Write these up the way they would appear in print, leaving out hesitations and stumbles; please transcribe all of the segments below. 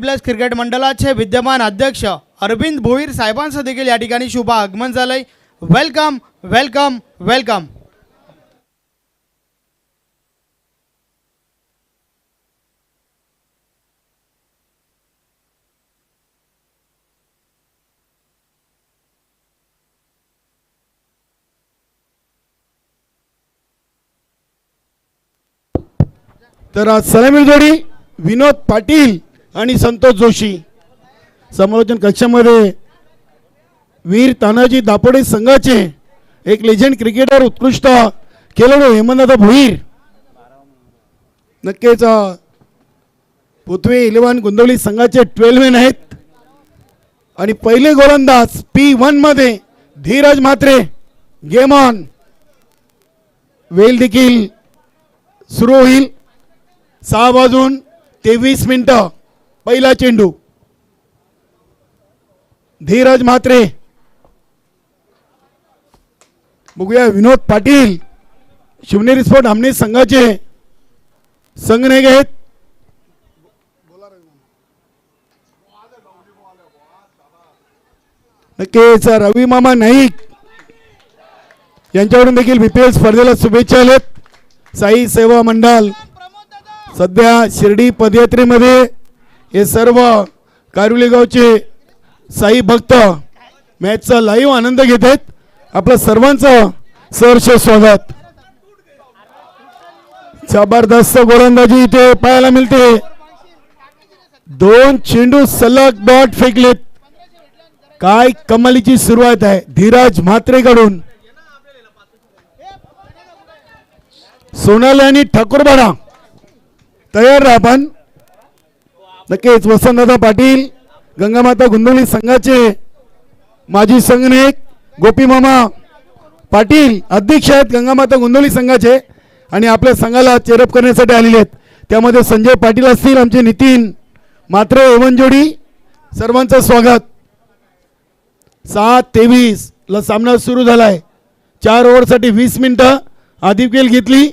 Plus cricket मंडळाचे विद्यमान अध्यक्ष अरविंद भोईर साहेबांचं देखील या ठिकाणी शुभ आगमन झालंय। Welcome welcome welcome. तर आज सलामी जोडी विनोद पाटील आणि संतोष जोशी। समालोचन कक्षामध्ये वीर तानाजी दापोडे संघाचे एक लेजेंड क्रिकेटर उत्कृष्ट खेळाडू हेमंतदादा भोईर, नक्कीच पृथ्वी 11 गोंदवली संघाचे 12 मॅन आहेत। आणि पहिले गोलंदाज P1 मध्ये धीरज म्हात्रे। गेम ऑन, वेल देखील सुरू होईल। 6:23 पहिला चेंडू धीरज म्हात्रे। बघूया विनोद पाटील शिवनेरी स्पोर्ट आमने संघाचे संघनायक आहेत। नक्कीच रवी मामा नाईक यांच्याकडून देखील BPL स्पर्धेला शुभेच्छा आहेत। साई सेवा मंडळ सध्या शिर्डी पदयात्रेमध्ये हे सर्व कारुली गावचे साई भक्त मॅचचा लाईव्ह आनंद घेत आहेत। आपलं सर्वांचं सहर्ष स्वागत। जबरदस्त गोलंदाजी इथे पाहायला मिळते। 2 चेंडू सलग डॉट फेकलेत। काय कमालीची सुरुवात आहे धीरज म्हात्रेकडून। सोनाली आणि ठाकूरबाडा तयार राहा आपण। नक्कीच वसंतदादा पाटील गंगामाता गोंदवली संघाचे माजी संघनायक गोपी मामा पाटील अध्यक्ष आहेत गंगामाता गोंदवली संघाचे आणि आपल्या संघाला चेअरअप करण्यासाठी आलेले आहेत। त्यामध्ये संजय पाटील असतील, आमचे नितीन म्हात्रे एवन जोडी, सर्वांचं स्वागत। 7:23 ला सामना सुरू झालाय। 4 ओव्हरसाठी 20 मिनिटं आधिक्य घेतली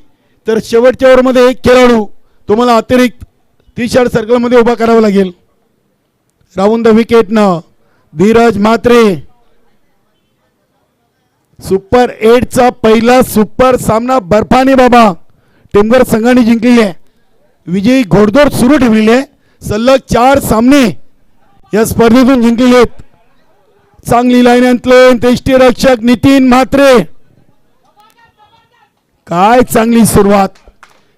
तर शेवटच्या ओव्हरमध्ये एक खेळाडू तुम्हाला अतिरिक्त 30 यार्ड सर्कलमध्ये उभा करावा लागेल। राऊंड द विकेट न धीरज म्हात्रे। सुपर 8 चा पहिला सुपर सामना बर्फानी बाबा टिंबर संघाने जिंकलेली आहे। विजयी घोडदौड सुरू ठेवलेली आहे। सलग 4 सामने या स्पर्धेतून जिंकलेले आहेत। चांगली लाईन आणतले यष्टीरक्षक नितीन म्हात्रे। काय चांगली सुरुवात।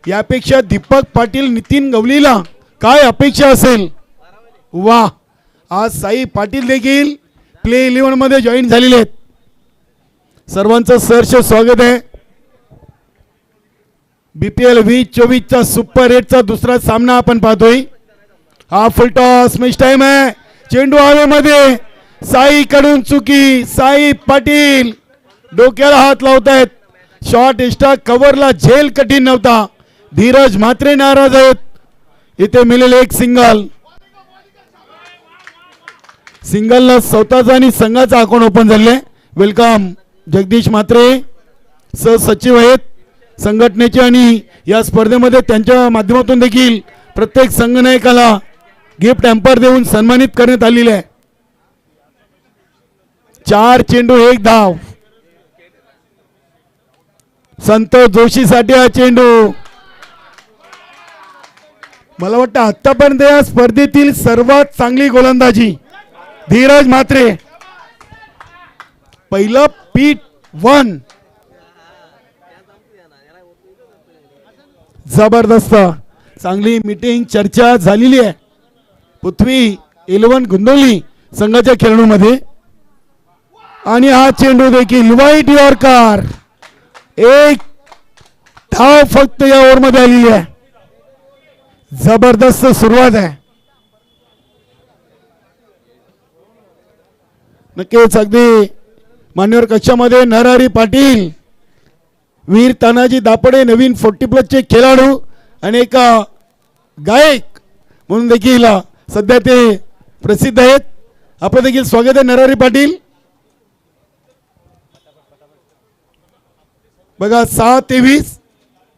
यापेक्षा दीपक पाटील नितीन गवलीला काय अपेक्षा असेल। वा, आज साई पाटील देखील प्ले 11 मध्ये जॉईन झालेले आहेत। सर्वांचं सहर्ष स्वागत आहे। BPL 2024 चा सुपर 8 चा दुसरा सामना आपण पाहतोय। हा फुल टॉस मॅच टाइम आहे। चेंडू हवेमध्ये, साई कडून चुकी। साई पाटील डोक्याला हात लावतायत। शॉट एक्स्ट्रा कव्हरला झेल कठीण नव्हता। धीरज म्हात्रे नाराज आहेत। इथे मिळेल एक सिंगलला स्वतःचा आणि संघाचा अकाउंट ओपन झाले। वेलकम जगदीश म्हात्रे सहसचिव आहेत संघटनेचे आणि या स्पर्धेमध्ये त्यांच्या माध्यमातून देखील प्रत्येक संघनायकाला गिफ्ट हॅम्पर देऊन सन्मानित करण्यात आलेले आहे। 4 चेंडू 1 धाव। संतोष जोशीसाठी हा चेंडू। मला वाटतं आतापर्यंत या स्पर्धेतील सर्वात चांगली गोलंदाजी धीरज म्हात्रे। पहिलं P1 जबरदस्त चांगली मीटिंग चर्चा झालेली आहे पृथ्वी 11 गोंदवली संघाच्या खेळाडूंमध्ये। आणि हा चेंडू देखील वाईट यॉर्कर। 1 धाव फक्त या ओव्हर मध्ये आलेली आहे। जबरदस्त सुरुवात आहे। नक्कीच अगदी मान्यवर कक्षामध्ये नरहरी पाटील वीर तानाजी दापोडे नवीन 40+ चे खेळाडू आणि एक गायक म्हणून देखील सध्या ते प्रसिद्ध आहेत। आपलं देखील स्वागत आहे नरहरी पाटील। बघा 6:23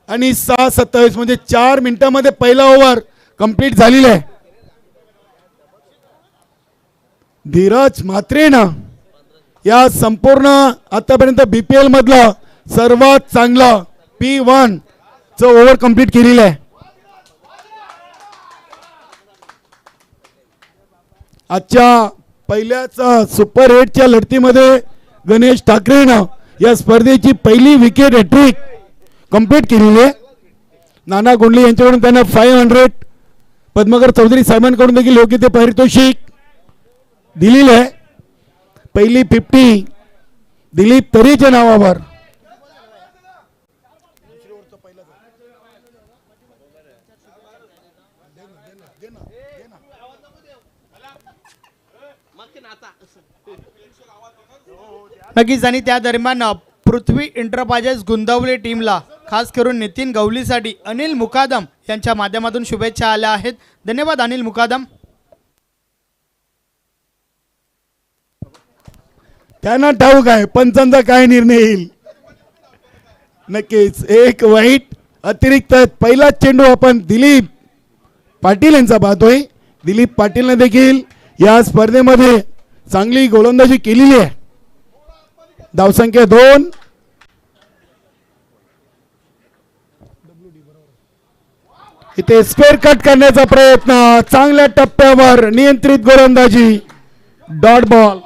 आणि 6:27 म्हणजे 4 मिनिटांमध्ये पहिला ओव्हर कंप्लीट झालेला आहे। धीरज म्हात्रेनं या संपूर्ण आतापर्यंत BPL मधलं सर्वात चांगलं P1 चं ओव्हर कंप्लीट केलेलं आहे. आजच्या पहिल्याच सुपर 8च्या लढतीमध्ये गणेश ठाकरेनं या स्पर्धेची पहिली विकेट हॅट्रिक कंप्लीट केलेली आहे. नाना गोंडले यांच्याकडून त्यांना 500, पद्मकर चौधरी साहेबांकडून देखील योग्य ते पारितोषिक दिलेलं आहे. पहिली 50 दिलीप तरीच्या नावावर. नक्कीच. आणि त्या दरम्यान पृथ्वी एंटरप्राइजेस गुंतवली टीमला खास करून नितीन गवलीसाठी अनिल मुकादम यांच्या माध्यमातून शुभेच्छा आल्या आहेत. धन्यवाद अनिल मुकादम. त्यांना ठाऊक आहे पंचांचा काय निर्णय येईल. नक्कीच एक वाईट अतिरिक्त पहिला चेंडू आपण दिलीप पाटील यांचा पाहतोय. दिलीप पाटीलने देखील या स्पर्धेमध्ये चांगली गोलंदाजी केलेली आहे. धावसंख्या 2. इथे स्क्वेअर कट करण्याचा प्रयत्न, चांगल्या टप्प्यावर नियंत्रित गोलंदाजी, डॉट बॉल.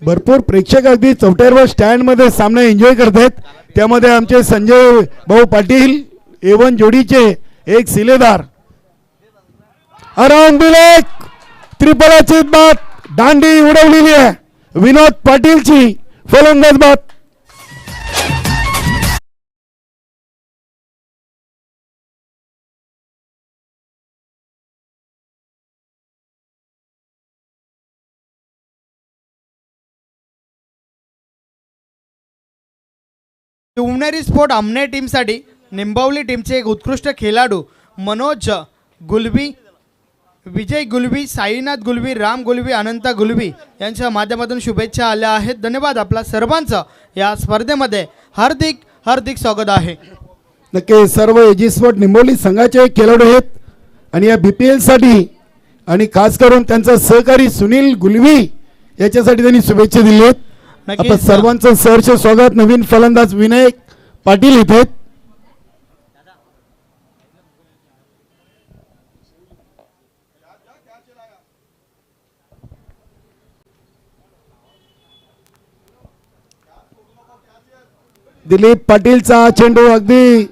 भरपूर प्रेक्षक अगदी चौट्यावर स्टँड मध्ये सामना एन्जॉय करतात. त्यामध्ये आमचे संजय भाऊ पाटील A1 जोडीचे एक सिलेदार अराउंड बिलेक त्रिपलाची बात, दांडी उडवलेली आहे. विनोद पाटीलची फलंदाज बात. शिवनेरी स्पोर्ट आमने टीमसाठी निंबवली टीमचे एक उत्कृष्ट खेळाडू मनोज गुलवी, विजय गुलवी, साईनाथ गुलवी, राम गुलवी, अनंत गुलवी यांच्या माध्यमातून शुभेच्छा आल्या आहेत. धन्यवाद. आपला सर्वांचं या स्पर्धेमध्ये हार्दिक हार्दिक स्वागत आहे. नक्की सर्व एजी स्पोर्ट निंबोली संघाचे खेळाडू आहेत आणि या BPL साठी आणि खास करून त्यांचा सहकारी सुनील गुलवी याच्यासाठी त्यांनी शुभेच्छा दिल्या आहेत. आपण सर्वांचं सहर्ष स्वागत. नवीन फलंदाज विनायक पाटील इथे आहेत. दिलीप पाटीलचा चेंडू अगदी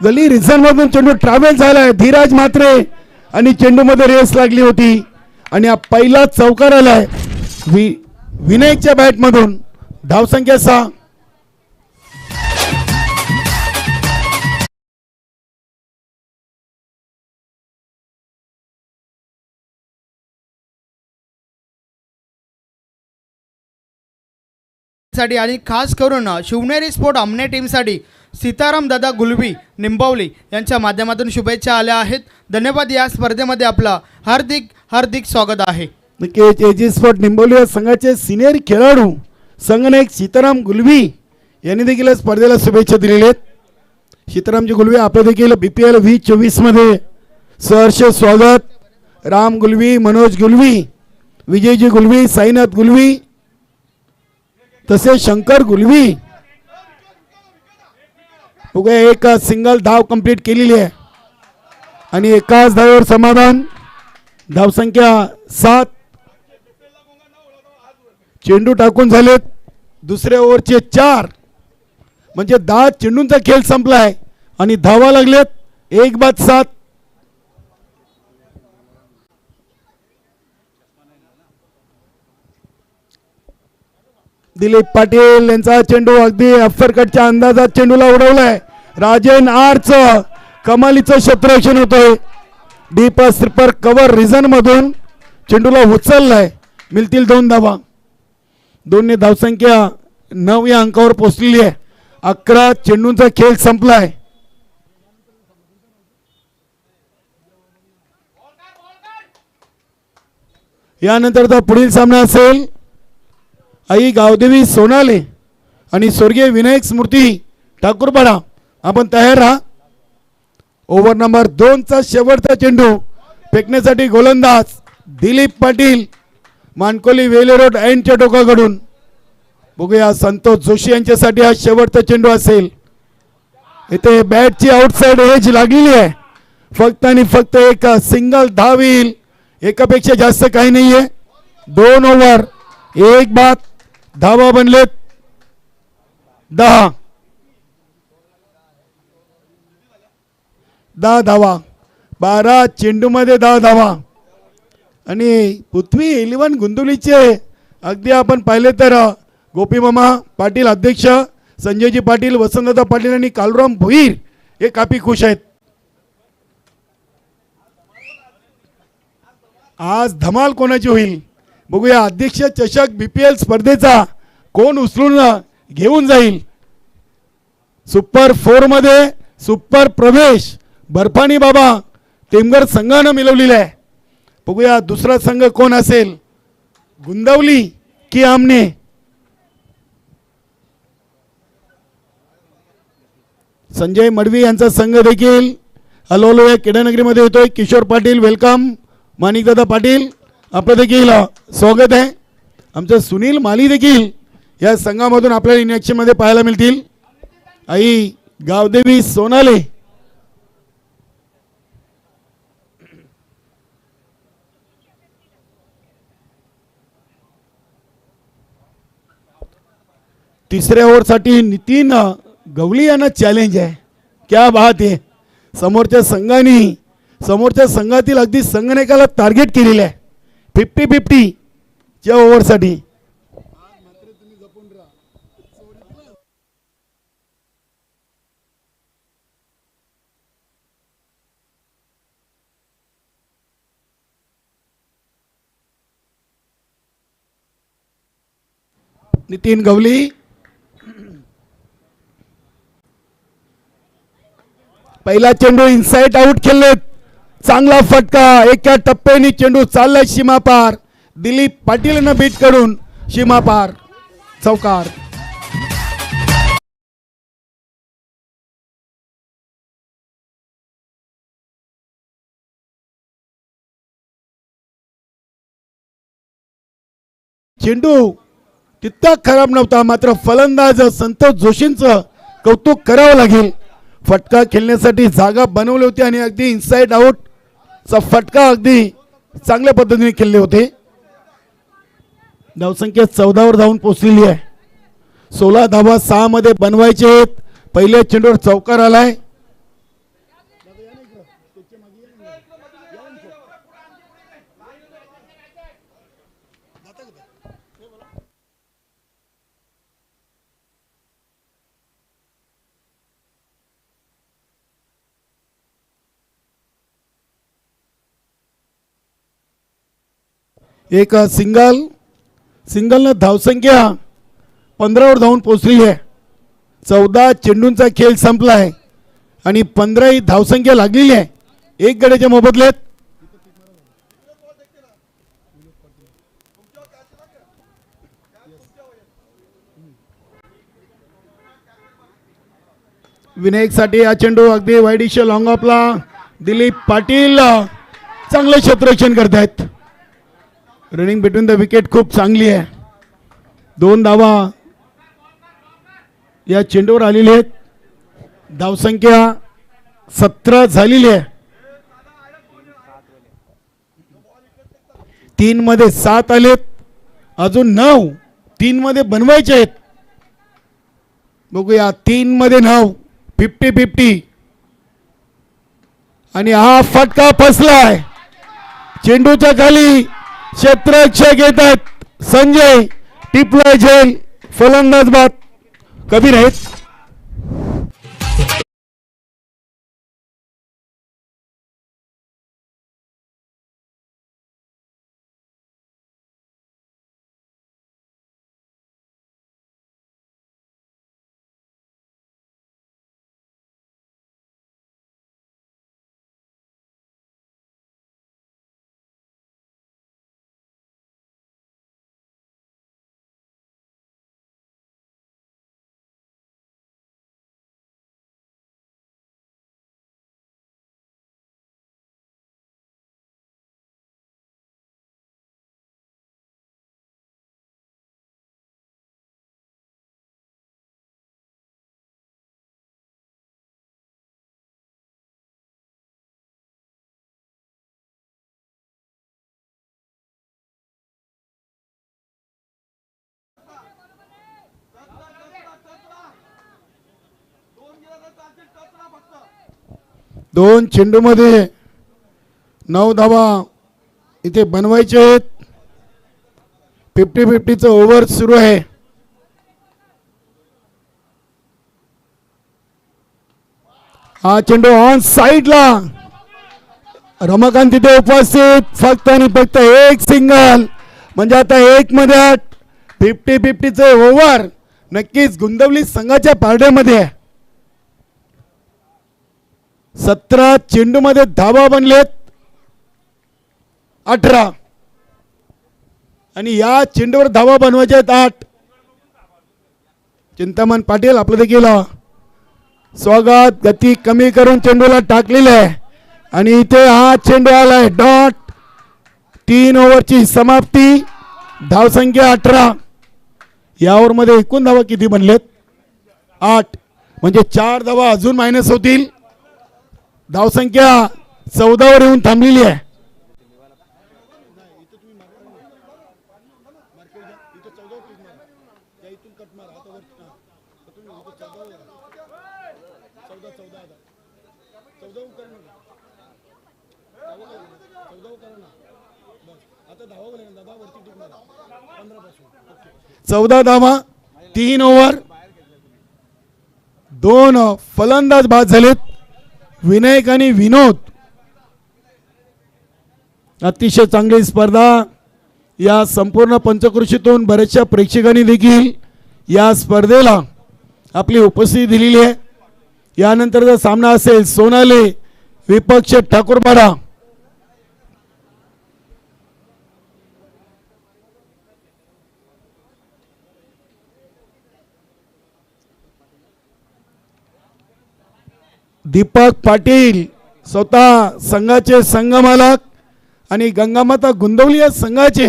गली रिझन मधून चेंडू ट्रॅव्हल झालाय. धीरज मात्रे आणि चेंडू मध्ये रेस लागली होती आणि हा पहिला चौकार आलाय विनायकच्या बॅट मधून. धावसंख्या 6. साठी आणि खास करून शिवनेरी स्पोर्ट आमने टीमसाठी सीताराम दादा गुलवी निंबवली यांच्या माध्यमातून शुभेच्छा आल्या आहेत. धन्यवाद. या स्पर्धेमध्ये आपला हार्दिक हार्दिक स्वागत आहे. नक्कीच एजी स्पोर्ट निंबोली या संघाचे सिनियर खेळाडू संघनायक सीताराम गुलवी यांनी देखील स्पर्धेला शुभेच्छा दिलेल्या आहेत. सीतारामजी गुलवी आपलं देखील BPL 2024 मध्ये सहर्ष स्वागत. राम गुलवी, मनोज गुलवी, विजयजी गुलवी, साईनाथ गुलवी तसेच शंकर गुलवी एक सिंगल धाव कंप्लीट केलेली आहे आणि एकाच धावेवर समाधान. धावसंख्या 7. चेंडू टाकून झालेत दुसऱ्या ओव्हरचे 4 म्हणजे 10 चेंडूंचा खेळ संपलाय आणि धावा लागलेत 1-7. दिलीप पाटील यांचा चेंडू अगदी अफरकटच्या अंदाजात चेंडूला उडवलाय. राजन आरच कमालीचं क्षेत्ररक्षण होतोय. डीप स्लिपर कव्हर रिझन मधून चेंडूला उचललाय. मिळतील 2 धावा. 2 धावसंख्या 9 या अंकावर पोहोचलेली आहे. 11 चेंडूंचा खेळ संपलाय. यानंतरचा पुढील सामना असेल आई गावदेवी सोनाले आणि स्वर्गीय विनायक स्मृती ठाकूरपाडा. आपण तयार राहा. ओव्हर नंबर 2 चा शेवटचा चेंडू फेकण्यासाठी गोलंदाज दिलीप पाटील मानकोली वेले रोड एंडच्या टोकाकडून. बघूया संतोष जोशी यांच्यासाठी हा शेवटचा चेंडू असेल. इथे बॅटची आउटसाइड एज लागलेली आहे. फक्त आणि फक्त एक सिंगल धाव येईल. एकापेक्षा जास्त काही नाहीये. 2 ओव्हर 1 बाद. धावा बनलेत 10. 10 धावा. 12 चेंडूमध्ये 10 धावा. आणि पृथ्वी 11 गुंदुलीचे अगदी आपण पाहिले तर गोपी मामा पाटील अध्यक्ष, संजयजी पाटील, वसंतदादा पाटील आणि कालुराम भोईर हे काफी खुश आहेत. आज धमाल कोणाची होईल बघूया. अध्यक्ष चषक BPL स्पर्धेचा कोण उचलून घेऊन जाईल. सुपर 4 मध्ये सुपर प्रवेश बर्फानी बाबा टेमघर संघानं मिळवलेला आहे. बघूया दुसरा संघ कोण असेल, गुंदवली की आमने. संजय मडवी यांचा संघ देखील हलोलो या क्रीडानगरीमध्ये येतोय. किशोर पाटील वेलकम. माणिकदादा पाटील आपलं देखील स्वागत आहे. आमचं सुनील माली देखील या संघामधून आपल्याला इन ॲक्शनमध्ये पाहायला मिळतील. आई गावदेवी सोनाले. तिसऱ्या ओव्हरसाठी नितीन गवळी यांना चॅलेंज आहे. क्या बात आहे. समोरच्या संघातील अगदी संघनायकाला टार्गेट केलेलं आहे. 50-50 च्या ओव्हरसाठी. नितीन गवली पहिला चेंडू इनसाइड आउट खेळलेत. चांगला फटका. एका टप्प्याने चेंडू चाललाय सीमा पार. दिलीप पाटील बीट करून सीमा पार. चौकार. चेंडू तितका खराब नव्हता, मात्र फलंदाज संतोष जोशींचं कौतुक करावं लागेल. फटका खेळण्यासाठी जागा बनवली होती आणि अगदी इनसाइड आउट चा फटका अगदी चांगल्या पद्धतीने खेळले होते. धावसंख्या 14 वर धावून पोहोचलेली आहे. 16 धावा 6 मध्ये बनवायचे आहेत. पहिल्या चेंडूवर चौकार आलाय. एक सिंगलनं धावसंख्या 15 वर धावून पोहोचली आहे. 14 चेंडूंचा खेळ संपला आहे आणि 15 ही धावसंख्या लागलेली आहे. एक गड्याच्या मोबदल्यात विनायकसाठी हा चेंडू अगदी वाईडिश लॉंग ऑफला. दिलीप पाटील चांगलं क्षेत्ररक्षण करतायत. रनिंग बिटवीन द विकेट खूप चांगली आहे. 2 धावा या चेंडूवर आलेली आहेत. धावसंख्या 17 झालेली आहे. 3 मध्ये 7 आलेत. अजून 9 3 मध्ये बनवायचे आहेत. बघूया 3 मध्ये 9 50-50 आणि हा फटका फसलाय. चेंडूच्या खाली क्षेत्ररक्षक येतात. संजय टिपलाय झेल. फलंदाज बाद कबीर आहेत. 2 चेंडूमध्ये 9 धावा इथे बनवायचे आहेत. 50-50चं ओव्हर सुरू आहे. हा चेंडू ऑन साइडला. रमाकांत तिथे उपस्थित. फक्त आणि फक्त एक सिंगल. म्हणजे आता 1 मध्ये 8. 50-50चे ओव्हर नक्कीच गुंतवली संघाच्या पारड्यामध्ये आहे. 17 चेंडूमध्ये धावा बनलेत 18 आणि या चेंडूवर धावा बनवायच्या आहेत 8. चिंतामण पाटील आपलं देखील स्वागत. गती कमी करून चेंडूला टाकलेलं आहे आणि इथे हा चेंडू आलाय डॉट. 3 ओव्हरची समाप्ती. धावसंख्या 18. या ओव्हरमध्ये एकूण धावा किती बनलेत 8. म्हणजे 4 धावा अजून मायनस होतील. धावसंख्या 14 वर येऊन थांबलेली आहे. चौदा धावा 3 ओव्हर. 2 फलंदाज बाद झालेत. विनायक आणि विनोद. अतिशय चांगली स्पर्धा. या संपूर्ण पंचक्रोशीतून बऱ्याचशा प्रेक्षकांनी देखील या स्पर्धेला आपली उपस्थिती दिलेली आहे. यानंतरचा सामना असेल सोनाले विपक्ष ठाकूरपाडा. दीपक पाटील स्वतः संघाचे संघमालक आणि गंगामाता गुंदवली या संघाचे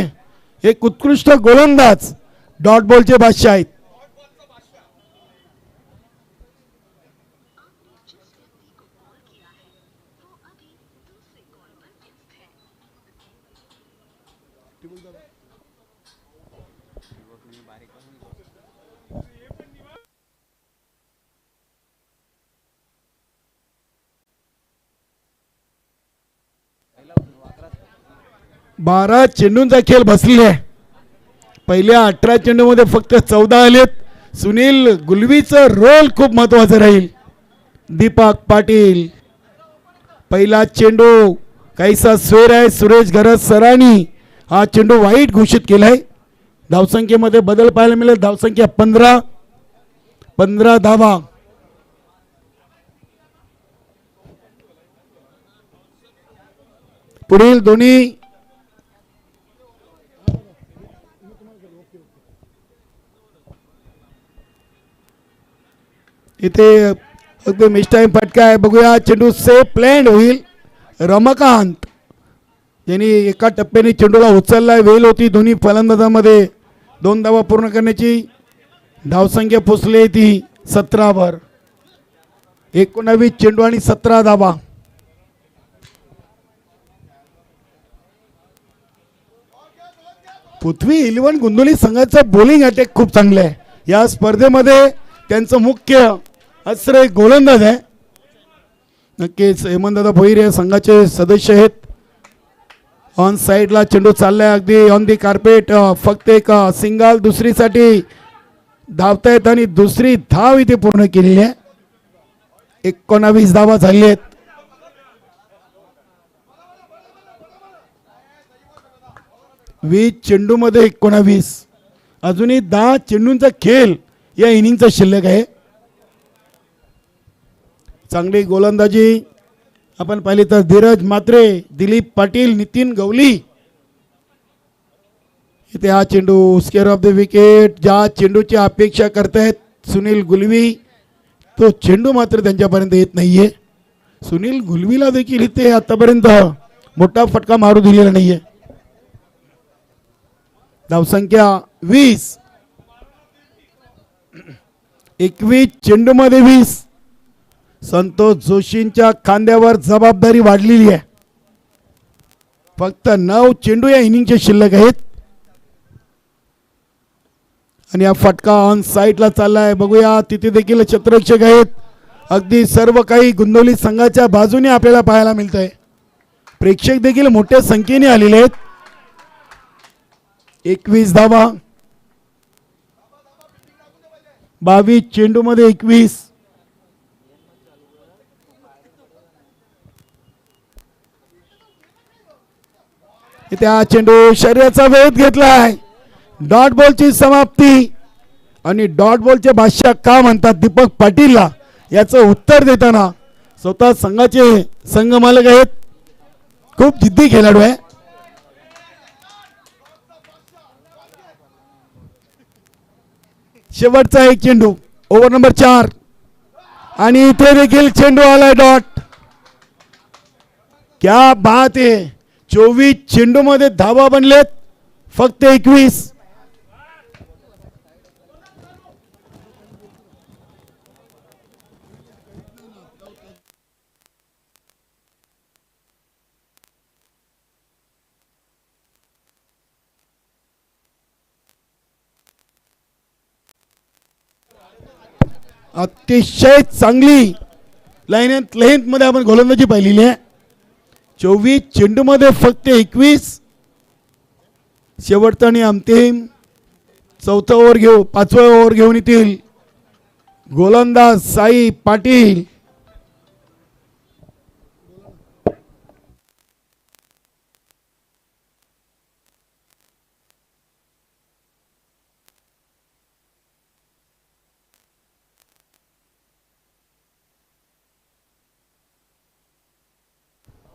एक उत्कृष्ट गोलंदाज. डॉट बॉलचे बादशाह आहेत. बारा चेंडूंचा खेळ बसलेला आहे. पहिल्या 18 चेंडूमध्ये फक्त 14 आलेत. सुनील गुलवीचा रोल खूप महत्वाचा राहील. दीपक पाटील पहिला चेंडू काहीसा स्वेर आहे. सुरेश घरत सरांनी हा चेंडू वाईट घोषित केलाय. धावसंख्येमध्ये बदल पाहायला मिळेल. धावसंख्या 15 धावा. पुढील दोन्ही इथे अगदी मिस्टाईम फटका आहे. बघूया चेंडू सेफ प्लॅन्ड होईल. रमाकांत यांनी एका टप्प्याने चेंडूला उचललाय. वेल होती दोन्ही फलंदाजामध्ये. 2 धावा पूर्ण करण्याची धावसंख्या पोचली ती 17 वर. 19 चेंडू आणि 17 धावा. पृथ्वी 11 गुंदोली संघाचं बॉलिंग अटॅक खूप चांगलं आहे. या स्पर्धेमध्ये त्यांचं मुख्य आश्रय गोलंदाज आहे. नक्कीच हेमंतदादा भोईर या संघाचे सदस्य आहेत. ऑन साइडला चेंडू चाललाय अगदी ऑन दी कार्पेट. फक्त एक सिंगल दुसरीसाठी धावतायत आणि दुसरी धाव इथे पूर्ण केलेली आहे. 19 धावा झाली आहेत. वीस चेंडूमध्ये 19. अजूनही 10 चेंडूंचा खेळ या इनिंगचा शिल्लक आहे. चांगली गोलंदाजी आपण पाहिली तर धीरज म्हात्रे, दिलीप पाटील, नितीन गवली. इथे हा चेंडू स्केअर ऑफ द विकेट. ज्या चेंडूची अपेक्षा करतायत सुनील गुलवी तो चेंडू मात्र त्यांच्यापर्यंत येत नाहीये. सुनील गुलवीला देखील इथे आतापर्यंत मोठा फटका मारू दिलेला नाहीये. धावसंख्या 20. 21 चेंडूमध्ये 20. संतोष जोशींच्या खांद्यावर जबाबदारी वाढलेली आहे. फक्त 9 चेंडू या इनिंगचे शिल्लक आहेत आणि हा फटका ऑन साइडला चाललाय. बघूया तिथे देखील क्षेत्ररक्षक आहेत. अगदी सर्व काही गुंदवली संघाच्या बाजूने आपल्याला पाहायला मिळतंय. प्रेक्षक देखील मोठ्या संख्येने आलेले आहेत. 21 धावा, 22 चेंडू मध्ये 21. इथे हा चेंडू शर्यतीचा वेध घेतलाय. डॉट बॉलची समाप्ती. आणि डॉट बॉलचे बादशाह का म्हणतात दीपक पाटीलला, याचं उत्तर देताना स्वतः संघाचे संघ मालक आहेत. खूप जिद्दी खेळाडू आहे. शेवटचा एक चेंडू, ओव्हर नंबर 4. आणि इथे देखील चेंडू आलाय डॉट. क्या बात आहे. 24 चेंडू मध्ये धावा बनलेत फक्त 21. अतिशय चांगली लेंथ मध्ये आपण गोलंदाजी पाहिलेली आहे. 24 चेंडू मध्ये फक्त 21. शेवटचा आणि अंतिम 4था ओव्हर घेऊ 5व्या ओव्हर घेऊन येतील गोलंदाज साई पाटील.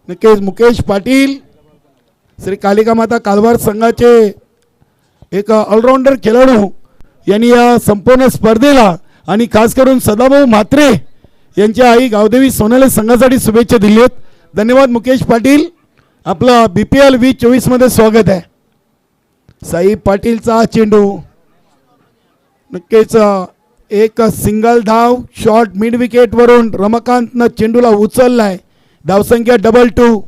नक्कीच मुकेश पाटील श्री कालिका माता कालवार संघाचे एक ऑलराऊंडर खेळाडू यांनी या संपूर्ण स्पर्धेला आणि खास करून सदाभाऊ म्हात्रे यांच्या आई गावदेवी सोनाले संघासाठी शुभेच्छा दिल्या आहेत. धन्यवाद मुकेश पाटील. आपलं BPL 2024 मध्ये स्वागत आहे. साई पाटीलचा चेंडू नक्कीच एक सिंगल धाव शॉर्ट मिड विकेट वरून रमाकांतनं चेंडूला उचललाय. धावसंख्या 2-2.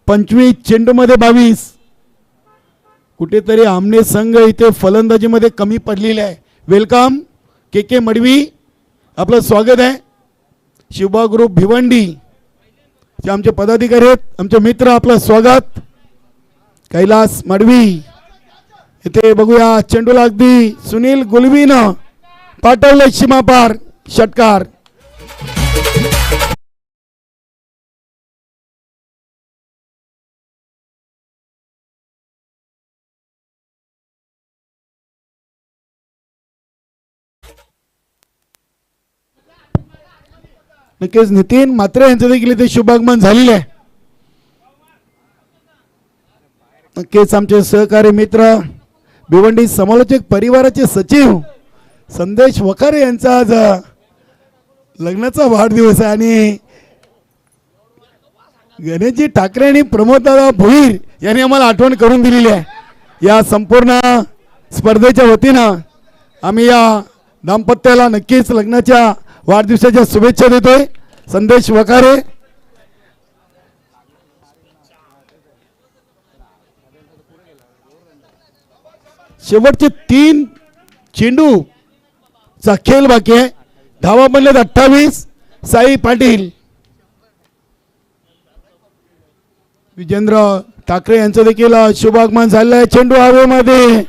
25 चेंडू मध्ये 22. कुठेतरी आमने संघ इथे फलंदाजीमध्ये कमी पडलेले आहे. वेलकम के मडवी, आपलं स्वागत आहे. शिवबा ग्रुप भिवंडी जे आमचे पदाधिकारी आहेत, आमचे मित्र, आपलं स्वागत. कैलास मडवी इथे बघूया. चेंडूला अगदी सुनील गुलवीनं पाठवले सीमापार. षटकार. नक्कीच नितीन म्हात्रे यांचं देखील इथे शुभागमन झालेलं आहे. नक्कीच आमचे सहकारी मित्र भिवंडी समालोचक परिवाराचे सचिव संदेश वखारे यांचा आज लग्नाचा वाढदिवस आहे. आणि गणेशजी ठाकरे आणि प्रमोददादा भोईर यांनी आम्हाला आठवण करून दिलेली आहे. या संपूर्ण स्पर्धेच्या वतीनं आम्ही या दाम्पत्याला नक्कीच लग्नाच्या वाढदिवसाच्या शुभेच्छा देतोय. संदेश वखारे. शेवटचे 3 चेंडू चा खेळ बाकी आहे. धावा बनलेत 28. साई पाटील, विजेंद्र ठाकरे यांचं देखील शुभागमन झालेलं आहे. चेंडू हवेमध्ये.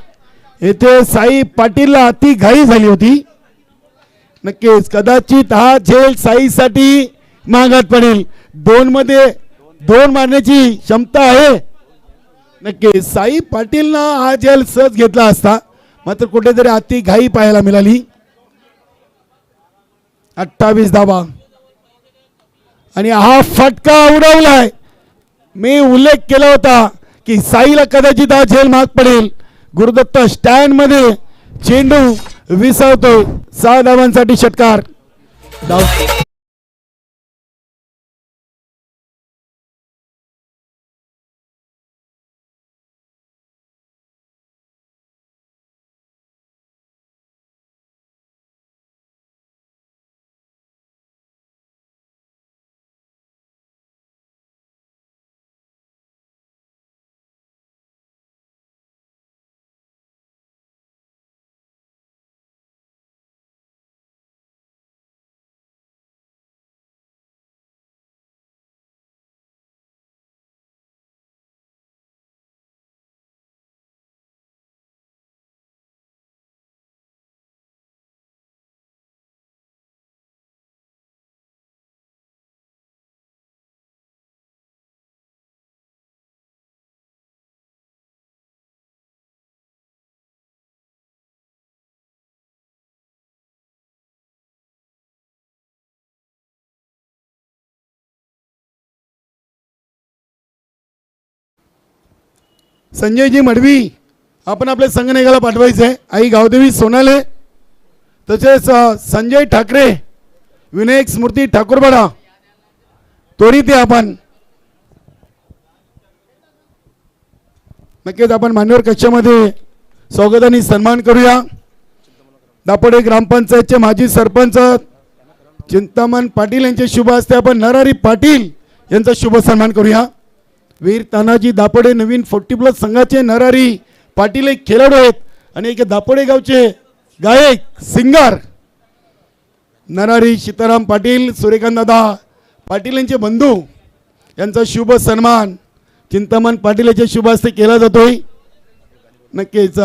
येथे साई पाटीलला अति घाई झाली होती. नक्कीच कदाचित हा झेल साईसाठी महागात पडेल. 2 मध्ये 2 मारण्याची क्षमता आहे. नक्कीच साई पाटीलनं हा झेल सहज घेतला असता, मात्र कुठेतरी अति घाई पाहायला मिळाली. 28 धावा आणि हा फटका उडवलाय. मी उल्लेख केला होता की साईला कदाचित हा झेल महाग पडेल. गुरुदत्त स्टँड मध्ये चेंडू विसरतोय. 6 धावांसाठी षटकार. संजयजी मडवी आपण आपल्या संगणकाला पाठवायचं आहे. आई गावदेवी सोनाले तसेच संजय ठाकरे विनायक स्मृती ठाकूरबाडा त्वरित आहे. आपण नक्कीच आपण मान्यवर कक्षामध्ये स्वागताने सन्मान करूया. दापोडे ग्रामपंचायतचे माजी सरपंच चिंतामण पाटील यांचे शुभ हस्ते आपण नरहरी पाटील यांचा शुभ सन्मान करूया. वीर तानाजी दापोडे नवीन 40+ संघाचे नरहरी पाटील एक खेळाडू आहेत आणि एक दापोडे गावचे गायक सिंगर नरहरी सीताराम पाटील सूर्यकांत दादा पाटील यांचे बंधू यांचा शुभ सन्मान चिंतामण पाटील यांच्या शुभ हस्ते केला जातोय. नक्कीच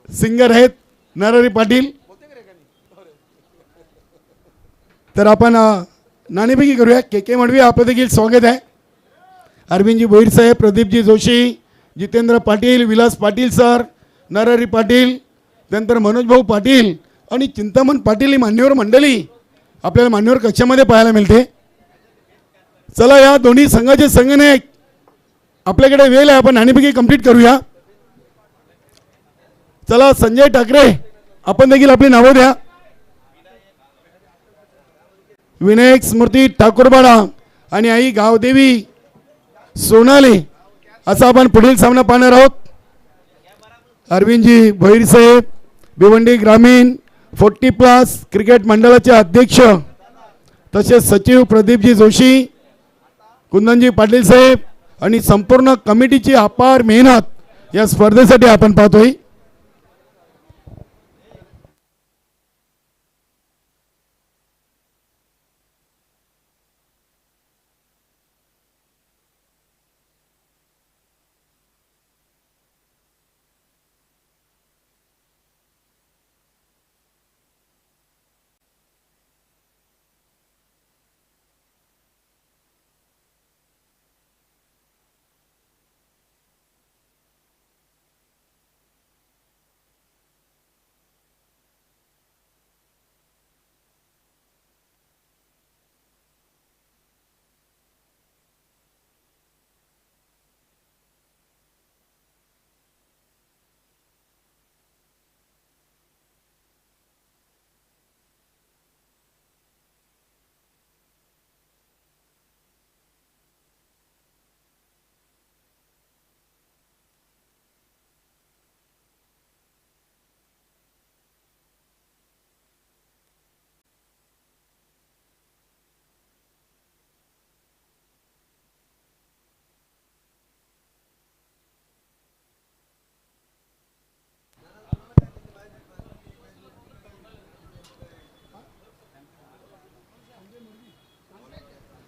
सिंगर आहेत नरहरी पाटील. तर आपण नाणेफेकी करूया. के मडवी आपलं देखील स्वागत आहे. अरविंदजी भोईर साहेब, प्रदीपजी जोशी, जितेंद्र पाटील, विलास पाटील सर, नरहरी पाटील, त्यानंतर मनोज भाऊ पाटील आणि चिंतामण पाटील ही मान्यवर मंडळी आपल्याला मान्यवर कक्षामध्ये पाहायला मिळते. चला या दोन्ही संघाचे संगणक आपल्याकडे वेळ आहे. आपण नाणेफेकी कंप्लीट करूया. चला संजय ठाकरे आपण देखील आपली नावं द्या. विनायक स्मृती ठाकूरबाडा आणि आई गावदेवी सोनाले असा आपण पुढील सामना पाहणार आहोत. अरविंदजी भोईर साहेब भिवंडी ग्रामीण 40+ क्रिकेट मंडळाचे अध्यक्ष तसेच सचिव प्रदीपजी जोशी, कुंदनजी पाटील साहेब आणि संपूर्ण कमिटीची अपार मेहनत या स्पर्धेसाठी आपण पाहतोय.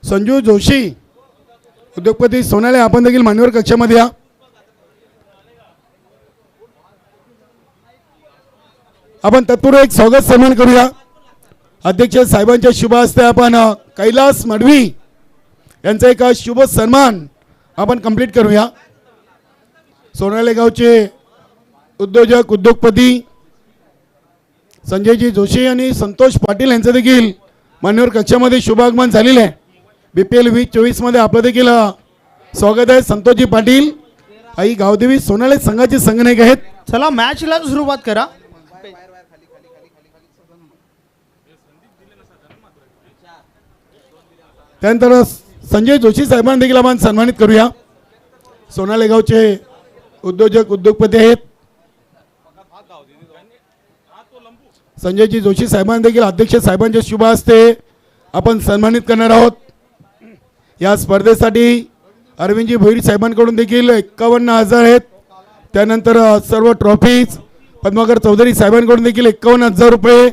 संजू जोशी उद्योगपती सोनाले आपण देखील मान्यवर कक्षामध्ये या. आपण तत्पूर्वी एक स्वागत सन्मान करूया. अध्यक्ष साहेबांच्या शुभ हस्ते आपण कैलास मडवी यांचा एक शुभ सन्मान आपण कंप्लीट करूया. सोनाले गावचे उद्योजक उद्योगपती संजयजी जोशी आणि संतोष पाटील यांचं देखील मान्यवर कक्षामध्ये शुभागमन झालेलं आहे. BPL 2024 मध्ये आपलं देखील स्वागत आहे. संतोषजी पाटील आई गावदेवी सोनाले संघाचे संघनायक आहेत. चला मॅचला सुरुवात करा. त्यानंतर संजय जोशी साहेबांना देखील आपण सन्मानित करूया. सोनाले गावचे उद्योजक उद्योगपती आहेत. संजयजी जोशी साहेबांना देखील अध्यक्ष साहेबांच्या शुभ हस्ते आपण सन्मानित करणार आहोत. या स्पर्धेसाठी अरविंदजी भोईर साहेबांकडून देखील 51,000 आहेत. त्यानंतर सर्व ट्रॉफीज पद्माकर चौधरी साहेबांकडून देखील 51,000 रुपये.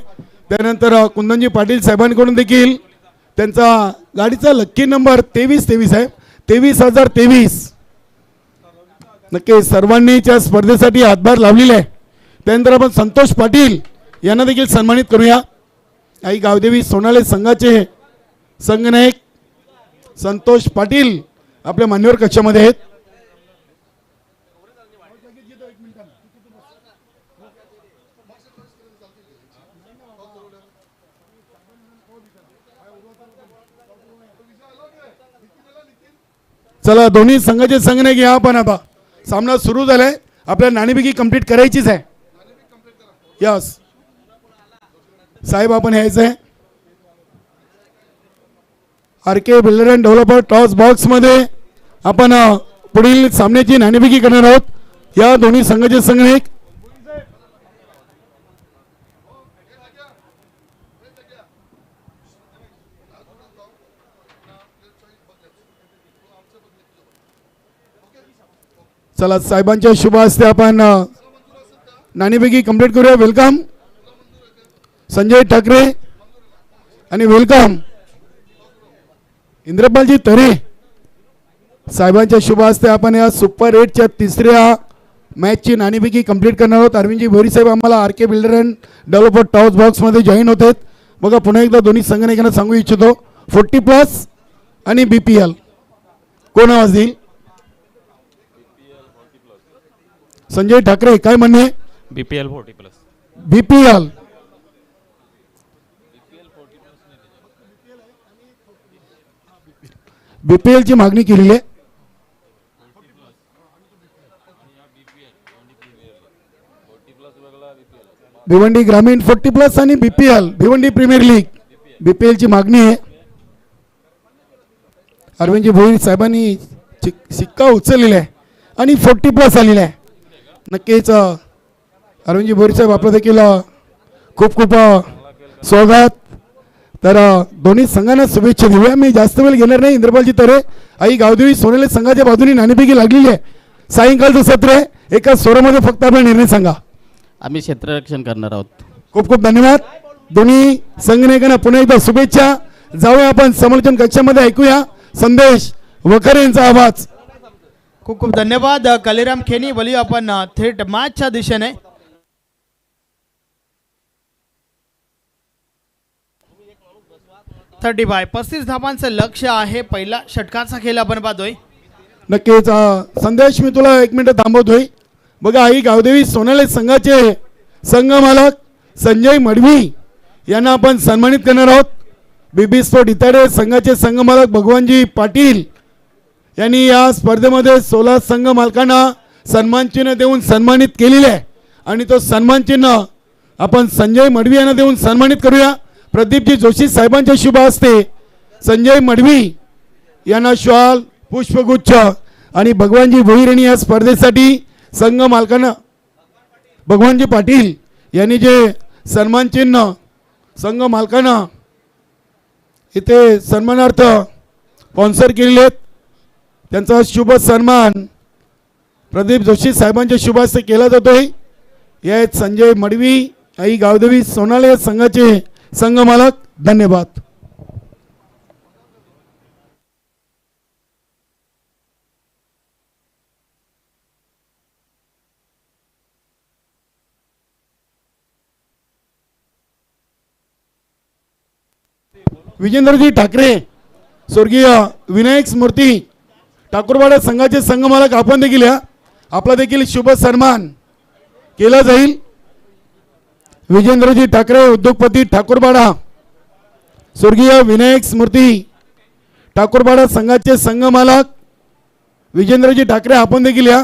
त्यानंतर कुंदनजी पाटील साहेबांकडून देखील त्यांचा गाडीचा लक्की नंबर 2323 आहे. 23,023. नक्की सर्वांनी त्या स्पर्धेसाठी हातभार लावलेला आहे. त्यानंतर आपण संतोष पाटील यांना देखील सन्मानित करूया. आई गावदेवी सोनाले संघाचे संघनायक संतोष पाटील आपल्या मान्यवर कक्षामध्ये आहेत. चला दोन्ही संघाचे संघनायक या. आपण आता सामना सुरू झालाय. आपल्या नाणेफेकी कंप्लीट करायचीच आहे. यस साहेब आपण यायचं आहे. R K builder and developer toss box मध्ये आपण पुढील सामन्याची नाणेफेकी करणार आहोत. या दोन्ही संघाचे संघनायक चला साहेबांच्या शुभ हस्ते आपण नाणेफेकी कंप्लीट करूया. वेलकम संजय ठाकरे आणि वेलकम इंद्रपालजी तरे. साहेबांच्या शुभ हस्ते आपण या सुपर 8च्या तिसऱ्या मॅचची नाणेफेकी कंप्लीट करणार आहोत. अरविंदजी भोरी साहेब आम्हाला R K builder and developer toss बॉक्समध्ये जॉईन होत आहेत. बघा पुन्हा एकदा दोन्ही संघनायकांना सांगू इच्छितो 40+ आणि BPL कोण आवाज देईल. संजय ठाकरे काय म्हणणे. BPL 40+. BPL BPL ची मागणी केलेली आहे. भिवंडी ग्रामीण 40+ आणि BPL Bhiwandi premier league BPL ची मागणी आहे. अरविंदजी भोईर साहेबांनी शिक्का उचललेला आहे आणि 40+ आलेला आहे. नक्कीच अरविंदजी भोईर साहेब आपलं देखील खूप खूप स्वागत. तर दोन्ही संघांना शुभेच्छा देऊया. मी जास्त वेळ घेणार नाही. इंद्रपालजी तरे आई गावदेवी सोनेले संघाच्या बाजूने नाणेफेकी लागलेली आहे. सायंकाळचं सत्र आहे. एका स्वरामध्ये फक्त आपला निर्णय सांगा. आम्ही क्षेत्ररक्षण करणार आहोत. खूप खूप धन्यवाद. दोन्ही संघनायकांना पुन्हा एकदा शुभेच्छा. जाऊया आपण समालोचन कक्षामध्ये ऐकूया संदेश वखरे यांचा आवाज. खूप खूप धन्यवाद कालीराम खेनी. बोलूया आपण थेट मॅचच्या दिशेने. थर्टी 35 धावांचं लक्ष आहे. पहिला षटकाचा खेळ आपण पाहतोय. नक्कीच संदेश मी तुला 1 मिनिट थांबवतोय. बघा आई गावदेवी सोनाले संघाचे संघ मालक संजय मडवी यांना आपण सन्मानित करणार आहोत. बीबी स्पोर्ट इताडे संघाचे संघ मालक भगवानजी पाटील यांनी या स्पर्धेमध्ये 16 संघ मालकांना सन्मान चिन्ह देऊन सन्मानित केलेले आहे. आणि तो सन्मान चिन्ह आपण संजय मडवी यांना देऊन सन्मानित करूया. प्रदीपजी जोशी साहेबांच्या शुभ हस्ते संजय मडवी यांना शॉल पुष्पगुच्छ आणि भगवानजी भोईर यांनी या स्पर्धेसाठी संघ मालकांना भगवानजी पाटील यांनी जे सन्मान चिन्ह संघ मालकांना इथे सन्मानार्थ स्पॉन्सर केलेले आहेत. त्यांचा शुभ सन्मान प्रदीप जोशी साहेबांच्या शुभ हस्ते केला जातोय. या आहेत संजय मडवी आई गावदेवी सोनाले संघाचे संघ मालक. धन्यवाद. विजेंद्रजी ठाकरे स्वर्गीय विनायक स्मृती ठाकूरवाडा संघाचे संघ मालक आपण देखील या. आपला देखील शुभ सन्मान केला जाईल. विजेंद्रजी ठाकरे उद्योगपती ठाकूरवाडा स्वर्गीय विनायक स्मृती ठाकूरवाडा संघाचे संघ मालक विजेंद्रजी ठाकरे आपण देखील या.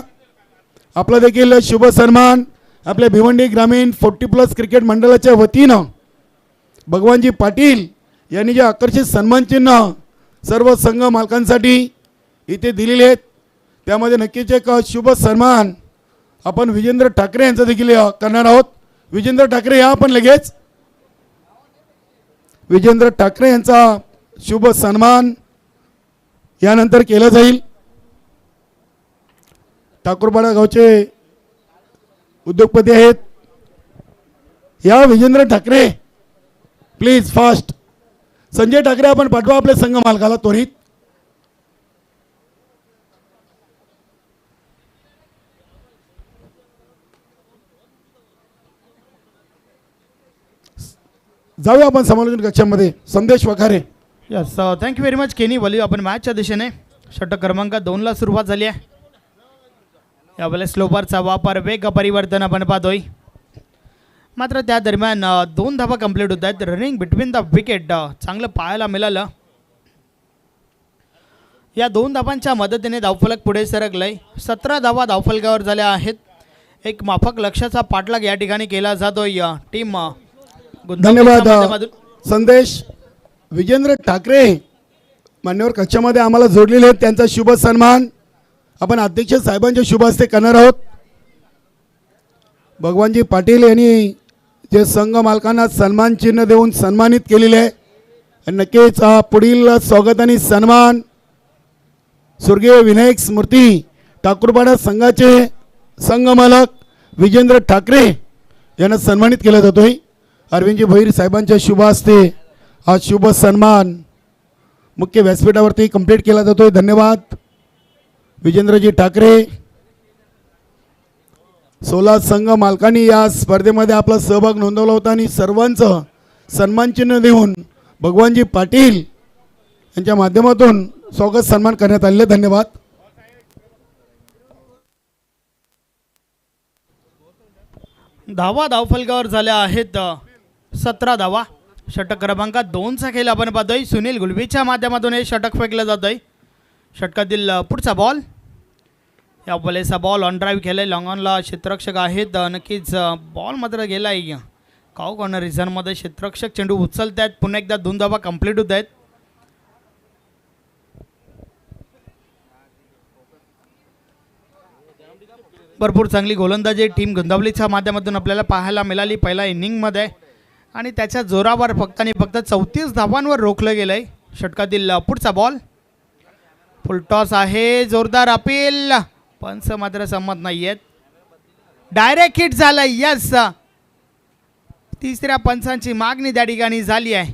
आपला देखील शुभ सन्मान आपल्या भिवंडी ग्रामीण 40+ क्रिकेट मंडळाच्या वतीनं भगवानजी पाटील यांनी जे आकर्षित सन्मान चिन्ह सर्व संघ मालकांसाठी इथे दिलेले आहेत. त्यामध्ये नक्कीच एक शुभ सन्मान आपण विजेंद्र ठाकरे यांचा देखील करणार आहोत. विजेंद्र ठाकरे या आपण लगेच. विजेंद्र ठाकरे यांचा शुभ सन्मान यानंतर केला जाईल. ठाकूरपाडा गावचे उद्योगपती आहेत. या विजेंद्र ठाकरे प्लीज फास्ट. संजय ठाकरे आपण पाठवा आपल्या संघ मालकाला त्वरित. जाऊया आपण समालोचन कक्षामध्ये. संदेश Wakhare. Yes thank you very much केनी. बोलूया आपण मॅचच्या दिशेने. षटक क्रमांक 2ला सुरुवात झाली आहे. यावेळेस स्लोपरचा वापर वेग परिवर्तन आपण पाहतोय. मात्र त्या दरम्यान 2 धावा कंप्लीट होत आहेत. रनिंग बिटवीन द विकेट चांगलं पाहायला मिळालं. या 2 धावांच्या मदतीने धावफलक पुढे सरकलंय. 17 धावा धावफलकावर झाल्या आहेत. एक माफक लक्ष्याचा पाठलाग या ठिकाणी केला जातोय. टीम धन्यवाद संदेश विजेंद्र ठाकरे मान्यवर कक्षामध्ये आम्हाला जोडलेले आहेत. त्यांचा शुभ सन्मान आपण अध्यक्ष साहेबांच्या शुभ हस्ते करणार आहोत. भगवानजी पाटील यांनी जे संघ मालकांना सन्मान चिन्ह देऊन सन्मानित केलेले आहे. आणि नक्कीच पुढील स्वागत आणि सन्मान स्वर्गीय विनायक स्मृती ठाकूरपाडा संघाचे संघ मालक विजेंद्र ठाकरे यांना सन्मानित केला जातोय. अरविंदजी भोईर साहेबांच्या शुभ हस्ते हा शुभ सन्मान मुख्य व्यासपीठावरती कंप्लीट केला जातोय. धन्यवाद विजेंद्रजी ठाकरे. 16 संघ मालकांनी या स्पर्धेमध्ये आपला सहभाग नोंदवला होता आणि सर्वांचं सन्मान चिन्ह देऊन भगवानजी पाटील यांच्या माध्यमातून स्वागत सन्मान करण्यात आलेले. धन्यवाद. धावा धावफलकावर झाल्या आहेत 17 धावा. षटक क्रमांक 2चा खेळ आपण पाहतोय. सुनील गुलबीच्या माध्यमातून हे षटक फेकलं जातंय. षटकातील पुढचा बॉल, या बॉलेचा बॉल ऑन ड्राईव्ह केलाय. लॉंग ऑनला क्षेत्ररक्षक आहेत. नक्कीच बॉल मात्र गेलाय काऊ कॉर्नर रिझनमध्ये. क्षेत्ररक्षक चेंडू उचलत आहेत. पुन्हा एकदा 2 धावा कंप्लीट होत आहेत. भरपूर चांगली गोलंदाजी टीम गोंदावलीच्या माध्यमातून आपल्याला पाहायला मिळाली पहिल्या इनिंगमध्ये आणि त्याच्या जोरावर फक्त आणि फक्त 34 धावांवर रोखलं गेलंय. षटकातील पुढचा बॉल, फुलटॉस आहे. जोरदार अपील, पंच मात्र संमत नाही आहेत. डायरेक्ट हिट झालं. यस, तिसऱ्या पंचांची मागणी त्या ठिकाणी झाली आहे.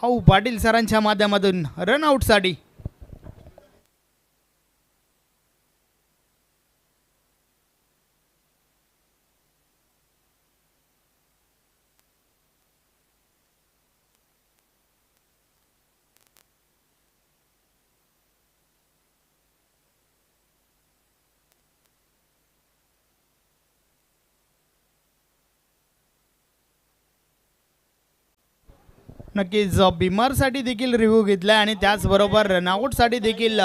भाऊ पाटील सरांच्या माध्यमातून रनआउटसाठी. नक्कीच बिमरसाठी देखील रिव्ह्यू घेतला आणि त्याचबरोबर रनआउटसाठी देखील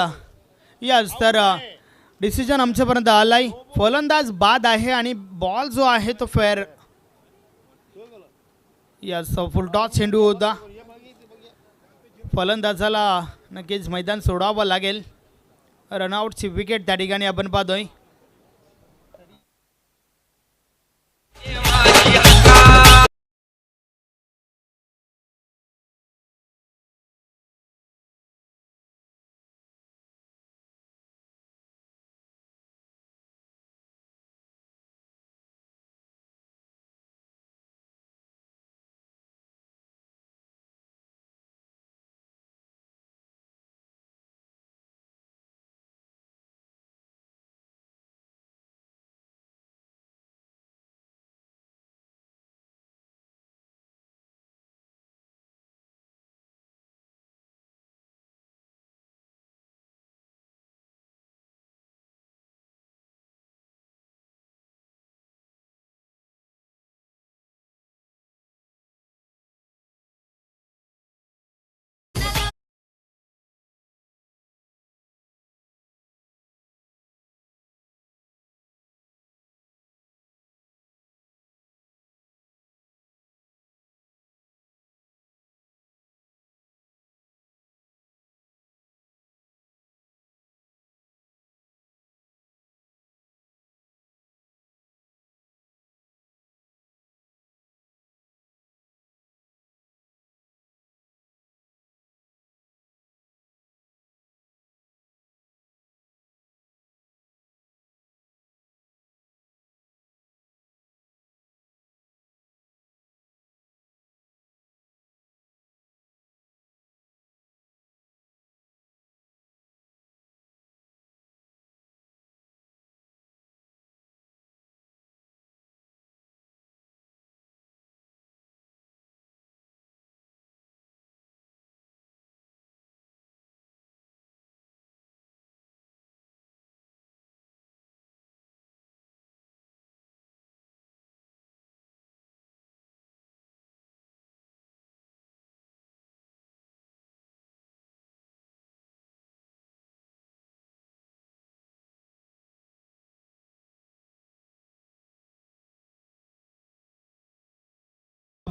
यस. तर डिसिजन आमच्यापर्यंत आलाय. फलंदाज बाद आहे आणि बॉल जो आहे तो फेअर. यस, फुलटॉस चेंडू होता. फलंदाजाला नक्कीच मैदान सोडावं लागेल. रनआउटची विकेट त्या ठिकाणी आपण पाहतोय.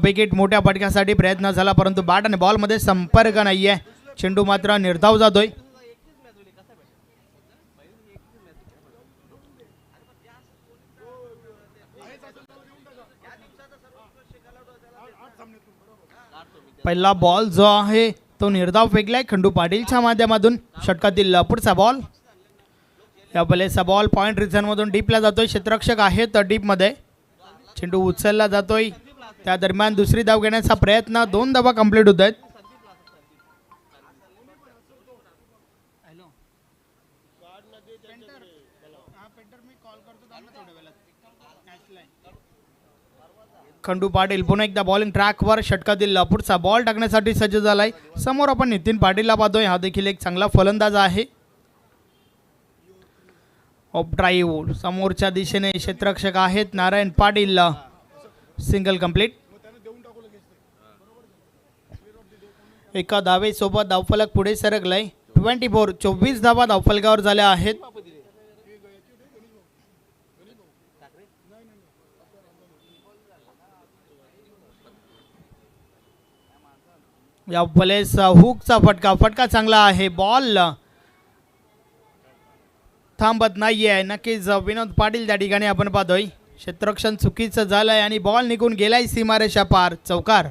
विकेट मोठ्या फटक्यासाठी प्रयत्न झाला परंतु बॅट आणि बॉल मध्ये संपर्क नाहीये. चेंडू मात्र निर्धाव जातोय. पहिला बॉल जो आहे तो निर्धाव फेकलाय खंडू पाटीलच्या माध्यमातून. षटकातील पुढचा बॉल. या बॉलचा बॉल पॉइंट रिझन मधून डीपला जातोय. क्षेत्ररक्षक आहेत डीप मध्ये. चेंडू उचलला जातोय. त्या दरम्यान दुसरी धाव घेण्याचा प्रयत्न. 2 धावा कंप्लीट होत आहेत. खंडू पाटील पुन्हा एकदा बॉलिंग ट्रॅकवर. षटकातील पुढचा बॉल टाकण्यासाठी सज्ज झालाय. समोर आपण नितीन पाटीलला पाहतोय. हा देखील एक चांगला फलंदाज आहे. ऑफ ड्राईव्ह समोरच्या दिशेने क्षेत्ररक्षक आहेत नारायण पाटील. Single complete. एका धावेसोबत धावफलक पुढे सरकलाय. 24 धावा धावफलकावर झाल्या आहेत. या प्लेस हुकचा फटका चांगला आहे. बॉल थांबत नाहीये. नक्कीच विनोद पाटील त्या ठिकाणी आपण पाहतोय. क्षेत्ररक्षण चुकीचं झालंय आणि बॉल निघून गेलाय सीमारेषा पार. चौकार.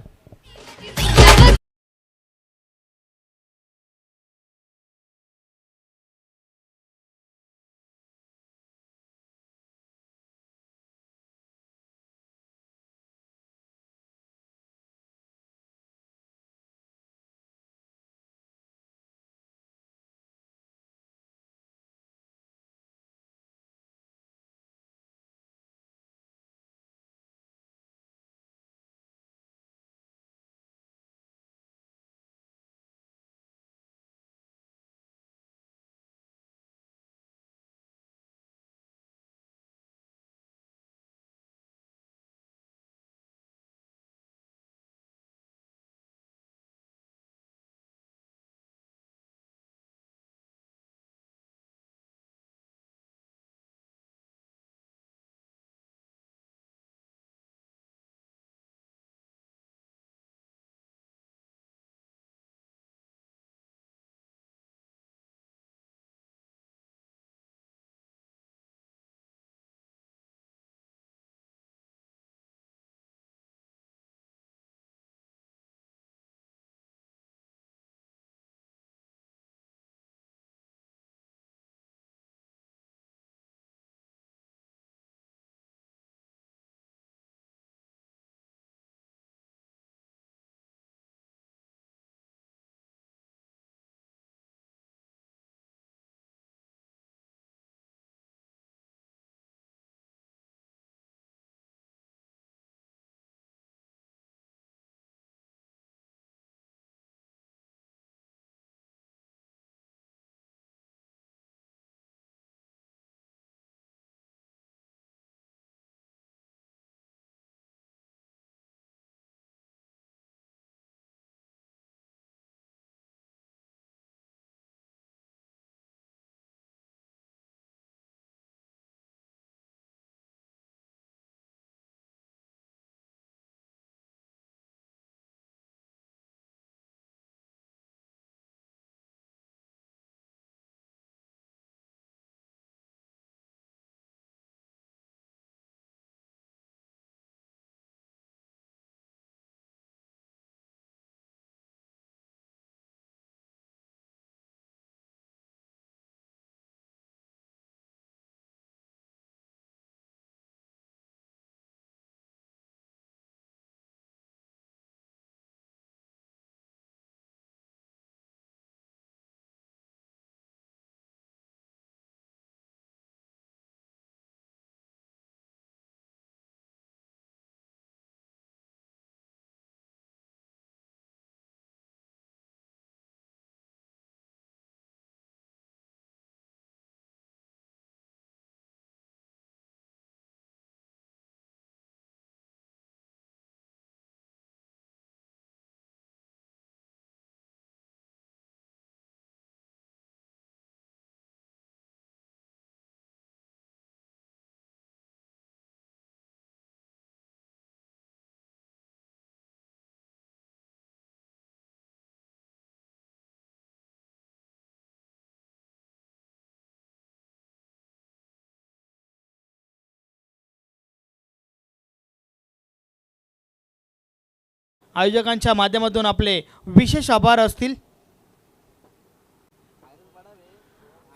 आयोजकांच्या माध्यमातून आपले विशेष आभार असतील.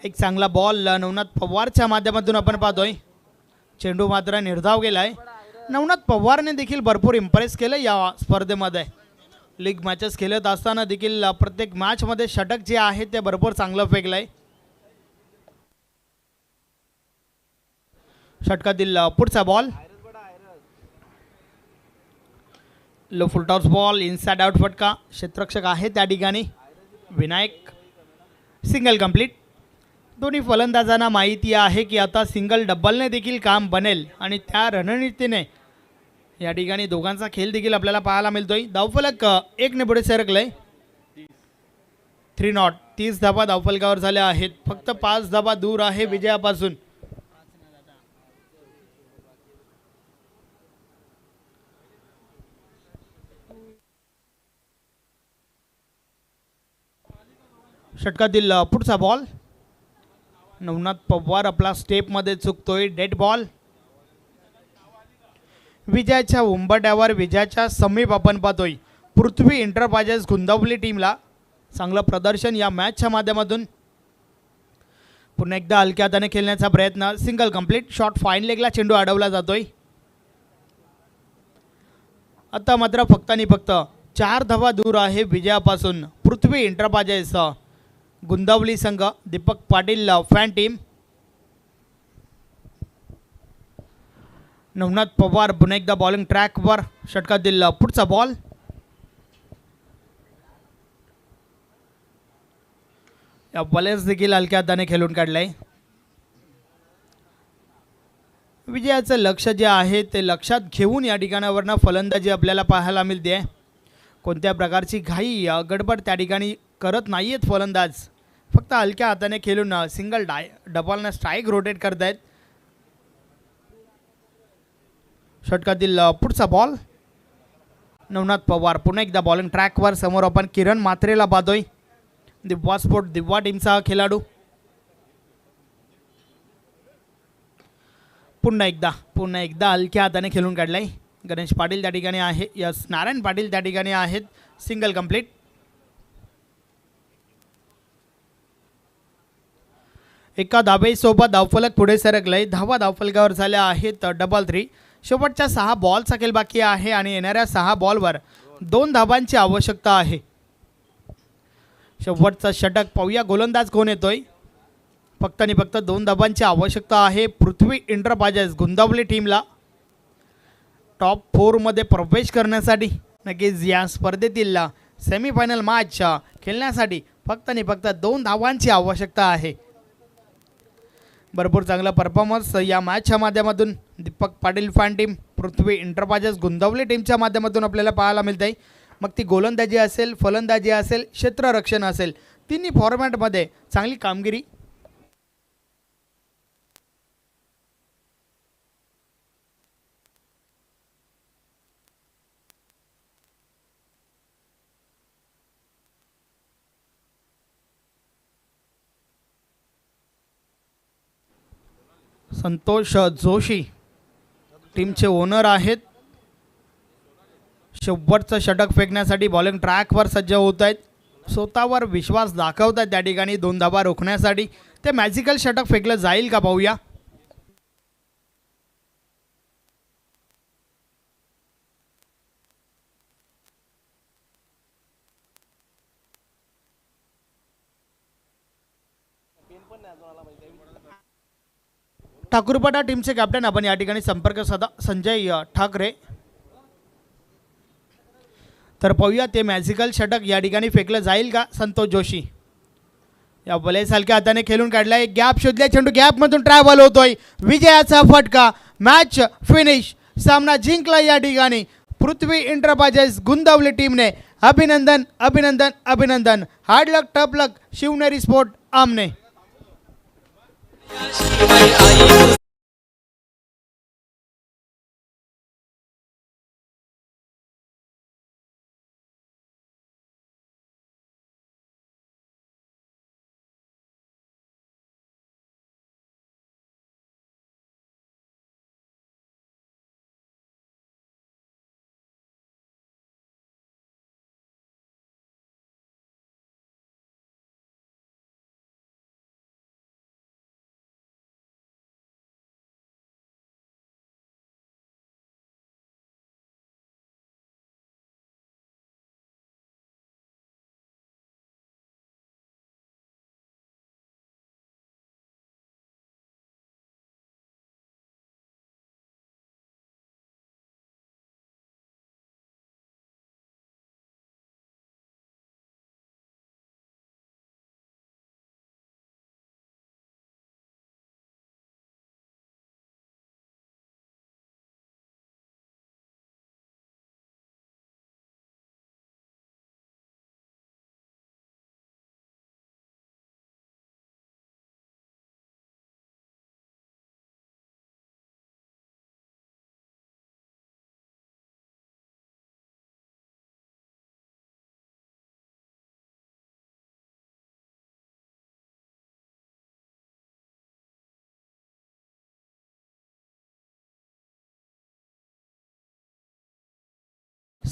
एक चांगला बॉल नवनाथ पवारच्या माध्यमातून आपण पाहतोय. चेंडू मात्र निर्धाव गेलाय. नवनाथ पवारने देखील भरपूर इम्प्रेस केलं या स्पर्धेमध्ये. लीग मॅचेस खेळत असताना देखील प्रत्येक मॅचमध्ये षटक जे आहे ते भरपूर चांगलं फेकलंय. षटकातील पुढचा बॉल लो फुल टॉस बॉल इनसाइड आउट फटका. क्षेत्ररक्षक आहे त्या ठिकाणी विनायक. Single complete. दोन्ही फलंदाजांना माहिती आहे की आता सिंगल डबलने देखील काम बनेल आणि त्या रणनीतीने या ठिकाणी दोघांचा खेळ देखील आपल्याला पाहायला मिळतोय. धावफलक 1 ने पुढे सरकलंय. 3 नॉट. 30 धाबा धावफलकावर झाल्या आहेत. फक्त 5 धाबा दूर आहे विजयापासून. षटकातील पुढचा बॉल नवनाथ पवार आपला स्टेपमध्ये चुकतोय. Dead ball. विजयाच्या उंबरठ्यावर विजयाच्या समीप आपण पाहतोय. पृथ्वी एंटरप्राइजेस गुंतवली टीमला चांगलं प्रदर्शन या मॅचच्या माध्यमातून. पुन्हा एकदा हलक्या हाताने खेळण्याचा प्रयत्न. Single complete. शॉट फाईन लेगला चेंडू अडवला जातोय. आता मात्र फक्त आणि फक्त 4 धावा दूर आहे विजयापासून पृथ्वी एंटरप्राइजेस गुंतवली संघ. Deepak Patil fan team. नवनाथ पवार पुन्हा एकदा बॉलिंग ट्रॅकवर. षटकातील पुढचा बॉल या बॉलर्स देखील हलक्या हाताने खेळून काढलाय. विजयाचं लक्ष जे आहे ते लक्षात घेऊन या ठिकाणावरनं फलंदाजी आपल्याला पाहायला मिळते. कोणत्या प्रकारची घाई गडबड त्या ठिकाणी करत नाही आहेत फलंदाज. फक्त हलक्या हाताने खेळून सिंगल डबलनं स्ट्राईक रोटेट करत आहेत. षटकातील पुढचा बॉल नवनाथ पवार पुन्हा एकदा बॉलिंग ट्रॅकवर. समोर आपण किरण म्हात्रेला पाहतोय. दिव्या स्पोर्ट दिव्या टीमचा खेळाडू. पुन्हा एकदा हलक्या हाताने खेळून काढलाय. गणेश पाटील त्या ठिकाणी आहे. यस नारायण पाटील त्या ठिकाणी आहेत. Single complete. एका धावेसोबत धावफलक पुढे सरकलंय. धावा धावफलकावर झाल्या आहेत डबल 3. शेवटच्या 6 बॉलचा खेळ बाकी आहे आणि येणाऱ्या 6 बॉलवर 2 धावांची आवश्यकता आहे. शेवटचं षटक पाहूया गोलंदाज कोण येतोय. फक्त आणि फक्त 2 धावांची आवश्यकता आहे पृथ्वी एंटरप्राइजेस गुंतवली टीमला टॉप 4 मध्ये प्रवेश करण्यासाठी. नक्कीच या स्पर्धेतील सेमीफायनल मॅच खेळण्यासाठी फक्त आणि फक्त 2 धावांची आवश्यकता आहे. भरपूर चांगला परफॉर्मन्स या मॅचच्या माध्यमातून दीपक पाटील फॅन टीम पृथ्वी एंटरप्राइजेस गुंतवली टीमच्या माध्यमातून आपल्याला पाहायला मिळते. मग ती गोलंदाजी असेल, फलंदाजी असेल, क्षेत्ररक्षण असेल, तिन्ही फॉर्मॅटमध्ये चांगली कामगिरी. संतोष जोशी टीमचे ओनर आहेत. शेवटचं षटक फेकण्यासाठी बॉलिंग ट्रॅकवर सज्ज होत आहेत. स्वतःवर विश्वास दाखवत आहेत त्या ठिकाणी 2 धावा रोखण्यासाठी. ते मॅजिकल षटक फेकलं जाईल का पाहूया. ठाकूरपाडा टीमचे कॅप्टन आपण या ठिकाणी संपर्क साधा. संजय ठाकरे. तर पाहूया ते मॅजिकल षटक या ठिकाणी फेकलं जाईल का. संतोष जोशी या बलेस हलक्या हाताने खेळून काढलाय. गॅप शोधलाय. चेंडू गॅपमधून ट्रॅव्हल होतोय. विजयाचा फटका. Match finish. सामना जिंकला या ठिकाणी पृथ्वी एंटरप्राइजेस गुंतवली टीमने. अभिनंदन अभिनंदन अभिनंदन. हार्ड लक टफ लक शिवनेरी स्पोर्ट आमने.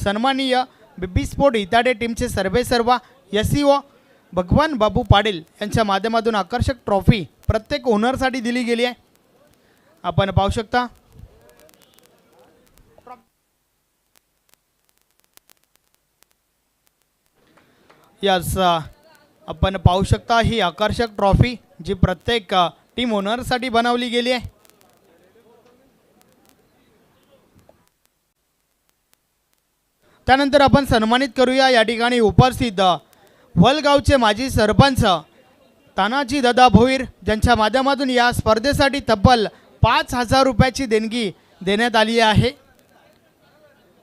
सन्माननीय बीबी स्पोर्ट इताडे टीमचे सर्वेसर्वा SEO भगवान बाबू पाटील यांच्या माध्यमातून आकर्षक ट्रॉफी प्रत्येक ओनरसाठी दिली गेली आहे. आपण पाहू शकता. यस, आपण पाहू शकता ही आकर्षक ट्रॉफी जी प्रत्येक टीम ओनरसाठी बनवली गेली आहे. त्यानंतर आपण सन्मानित करूया या ठिकाणी उपस्थित वलगावचे माजी सरपंच तानाजी दादा भोईर ज्यांच्या माध्यमातून या स्पर्धेसाठी तब्बल 5,000 रुपयाची देणगी देण्यात आली आहे.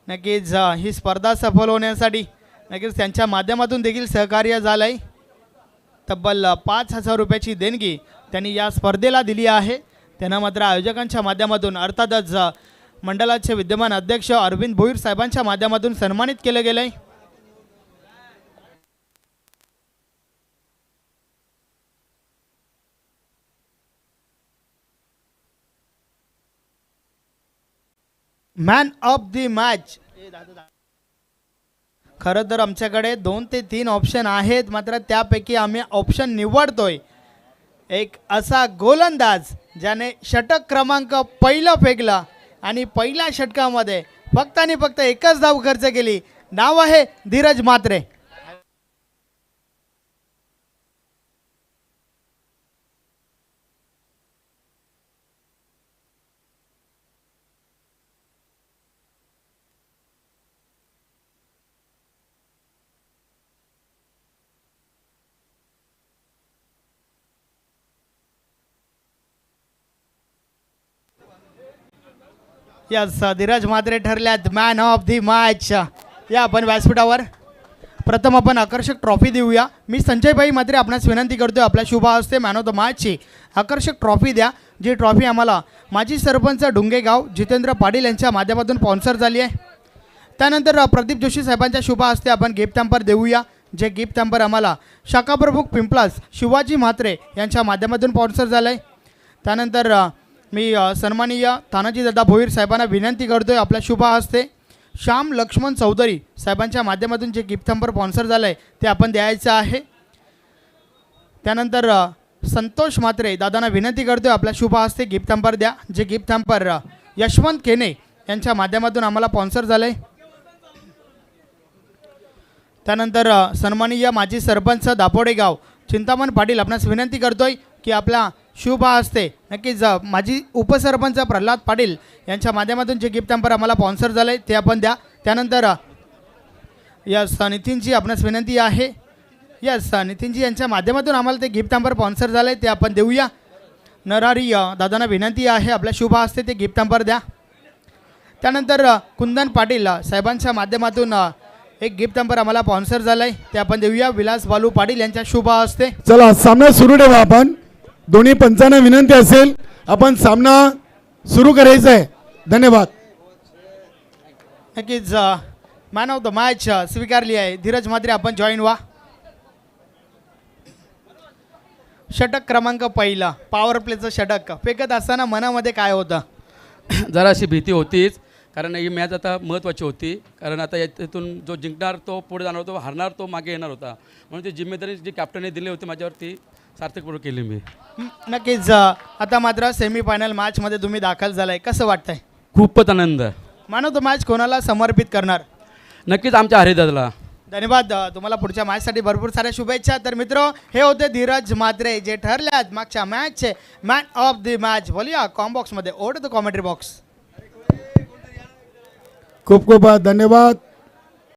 नक्कीच ही स्पर्धा सफल होण्यासाठी नक्कीच त्यांच्या माध्यमातून देखील सहकार्य झालं आहे. तब्बल 5,000 रुपयाची देणगी त्यांनी या स्पर्धेला दिली आहे. त्यांना मात्र आयोजकांच्या माध्यमातून अर्थातच मंडळाचे विद्यमान अध्यक्ष अरविंद भोईर साहेबांच्या माध्यमातून सन्मानित केलं गेलं आहे. Man of the match. खरं तर आमच्याकडे 2 ते 3 ऑप्शन आहेत, मात्र त्यापैकी आम्ही ऑप्शन निवडतोय एक असा गोलंदाज ज्याने षटक क्रमांक पहिला फेकला आणि पहिल्या षटकामध्ये फक्त आणि फक्त एकच धाव खर्च केली. नाव आहे धीरज म्हात्रे. यस, धीरज म्हात्रे ठरल्यात मॅन ऑफ द मॅच. या आपण व्यासपीठावर प्रथम आपण आकर्षक ट्रॉफी देऊया. मी संजयभाई म्हात्रे आपणास विनंती करतोय आपल्या शुभ हस्ते मॅन ऑफ द मॅचची आकर्षक ट्रॉफी द्या. जी ट्रॉफी आम्हाला माजी सरपंच डुंगेगाव जितेंद्र पाटील यांच्या माध्यमातून स्पॉन्सर झाली आहे. त्यानंतर प्रदीप जोशी साहेबांच्या शुभ हस्ते आपण गिफ्ट हॅम्पर देऊया. जे गिफ्ट हॅम्पर आम्हाला शाखाप्रमुख पिंपलास शिवाजी म्हात्रे यांच्या माध्यमातून स्पॉन्सर झालं आहे. त्यानंतर मी सन्माननीय तानाजी दादा भोईर साहेबांना विनंती करतोय आपल्या शुभ हस्ते श्याम लक्ष्मण चौधरी साहेबांच्या माध्यमातून जे गिफ्ट हॅम्पर स्पॉन्सर झालं आहे ते आपण द्यायचं आहे. त्यानंतर संतोष म्हात्रे दादांना विनंती करतोय आपल्या शुभ हस्ते गिफ्ट हॅम्पर द्या. जे गिफ्ट हॅम्पर यशवंत केने यांच्या माध्यमातून आम्हाला स्पॉन्सर झालं आहे. त्यानंतर सन्माननीय माजी सरपंच दापोडे गाव चिंतामण पाटील आपणास विनंती करतोय की आपला शुभ हस्ते नक्कीच माजी उपसरपंच प्रल्हाद पाटील यांच्या माध्यमातून जे गिफ्ट हॅम्पर आम्हाला स्पॉन्सर झालं आहे ते आपण द्या. त्यानंतर यस नितीनजी आपणास विनंती आहे. यस नितीनजी यांच्या माध्यमातून आम्हाला ते गिफ्ट हॅम्पर स्पॉन्सर झालं आहे ते आपण देऊया. नरहरी दादांना विनंती आहे आपल्या शुभ हस्ते ते गिफ्ट हॅम्पर द्या. त्यानंतर कुंदन पाटील साहेबांच्या माध्यमातून एक गिफ्ट हॅम्पर आम्हाला स्पॉन्सर झालं आहे ते आपण देऊया विलास बालू पाटील यांच्या शुभ हस्ते. चला सामना सुरू ठेवा. आपण दोन्ही पंचांना विनंती असेल आपण सामना सुरू करायचा आहे. धन्यवाद. नक्कीच मॅन ऑफ द मॅच स्वीकारली आहे धीरज म्हात्रे. आपण जॉईन व्हा. षटक क्रमांक पहिला पॉवर प्लेचं षटक फेकत असताना मनामध्ये काय होतं? जराशी भीती होतीच, कारण ही मॅच आता महत्त्वाची होती. कारण आता यातून जो जिंकणार तो पुढे जाणार होता, हारणार तो मागे येणार होता. म्हणून ती जिम्मेदारी जी कॅप्टनने दिली होती माझ्यावरती सार्थकपूर्वक केली मी. नक्कीच आता मात्र सेमीफायनल मॅचमध्ये तुम्ही दाखल झालाय, कसं वाटतंय? खूपच आनंद. मॅन ऑफ द मॅच कोणाला समर्पित करणार? नक्कीच आमच्या हरिदासला. धन्यवाद. तुम्हाला पुढच्या मॅचसाठी भरपूर साऱ्या शुभेच्छा. तर मित्र हे होते धीरज म्हात्रे जे ठरल्यात मागच्या मॅचचे मॅन ऑफ द मॅच. बोलूया कॉम्बॉक्समध्ये ओढ द कॉमेंट्री बॉक्स. खूप खूप धन्यवाद.